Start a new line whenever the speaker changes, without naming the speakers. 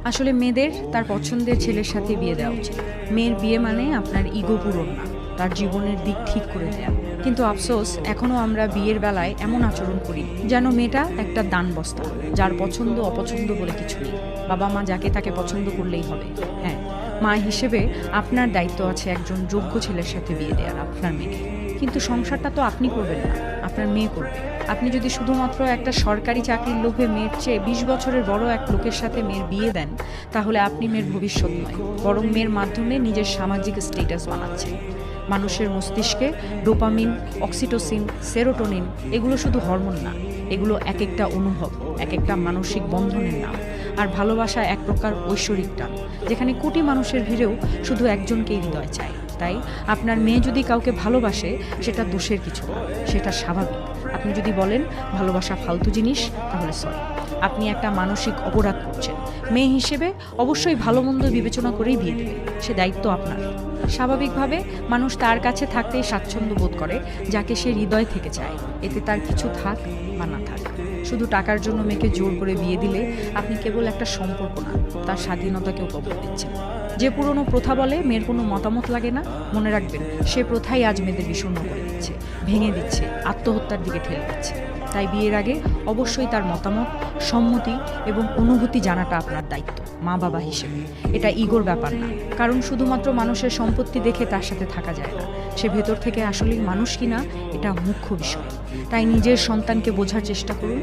আসলে মেয়েদের তার পছন্দের ছেলের সাথে বিয়ে দেওয়া উচিত। মেয়ের বিয়ে মানে আপনার ইগো পূরণ না, তার জীবনের দিক ঠিক করে দেয়া। কিন্তু আফসোস এখনও আমরা বিয়ের বেলায় এমন আচরণ করি যেন মেয়েটা একটা দান বস্তা, যার পছন্দ অপছন্দ বলে কিছু নেই। বাবা মা যাকে তাকে পছন্দ করলেই হবে। হ্যাঁ, মা হিসেবে আপনার দায়িত্ব আছে একজন যোগ্য ছেলের সাথে বিয়ে দেওয়ার আপনার মেয়েকে। কিন্তু সংসারটা তো আপনি করবেন না, আপনার মেয়ে করবে। আপনি যদি শুধুমাত্র একটা সরকারি চাকরির লোভে মেয়ের চেয়ে 20 বছরের বড় এক লোকের সাথে মেয়ের বিয়ে দেন, তাহলে আপনি মেয়ের ভবিষ্যৎ নয়, বরং মেয়ের মাধ্যমে নিজের সামাজিক স্ট্যাটাস বানাচ্ছেন। মানুষের মস্তিষ্কে ডোপামিন, অক্সিটোসিন, সেরোটোনিন এগুলো শুধু হরমোন না, এগুলো এক একটা অনুভব, এক একটা মানসিক বন্ধনের নাম। আর ভালোবাসা এক প্রকার ঐশ্বরিক টান, যেখানে কোটি মানুষের ভিড়েও শুধু একজনকেই হৃদয় চায়। তাই আপনার মেয়ে যদি কাউকে ভালোবাসে, সেটা দোষের কিছু না, সেটা স্বাভাবিক। আপনি যদি বলেন ভালোবাসা ফালতু জিনিস, তাহলে সরি, আপনি একটা মানসিক অপরাধ করছেন। মেয়ে হিসেবে অবশ্যই ভালো মন্দ বিবেচনা করেই বিয়ে দেবে, সে দায়িত্ব আপনার। স্বাভাবিকভাবে মানুষ তার কাছে থাকতেই স্বাচ্ছন্দ্য বোধ করে, যাকে সে হৃদয় থেকে চায়, এতে তার কিছু থাক বা না থাক। শুধু টাকার জন্য মেয়েকে জোর করে বিয়ে দিলে আপনি কেবল একটা সম্পর্ক না, তার স্বাধীনতাকেও কবর দিচ্ছেন। যে পুরনো প্রথা বলে মেয়ের কোনো মতামত লাগে না, মনে রাখবেন সে প্রথাই আজ মেয়েদের বিষণ্ণ করে দিচ্ছে, ভেঙে দিচ্ছে, আত্মহত্যার দিকে ঠেলে দিচ্ছে। তাই বিয়ের আগে অবশ্যই তার মতামত, সম্মতি এবং অনুভূতি জানাটা আপনার দায়িত্ব মা বাবা হিসেবে। এটা ইগোর ব্যাপার না, কারণ শুধুমাত্র মানুষের সম্পত্তি দেখে তার সাথে থাকা যায় না। সে ভেতর থেকে আসলেই মানুষ কিনা, এটা মুখ্য বিষয়। তাই নিজের সন্তানকে বোঝার চেষ্টা করুন।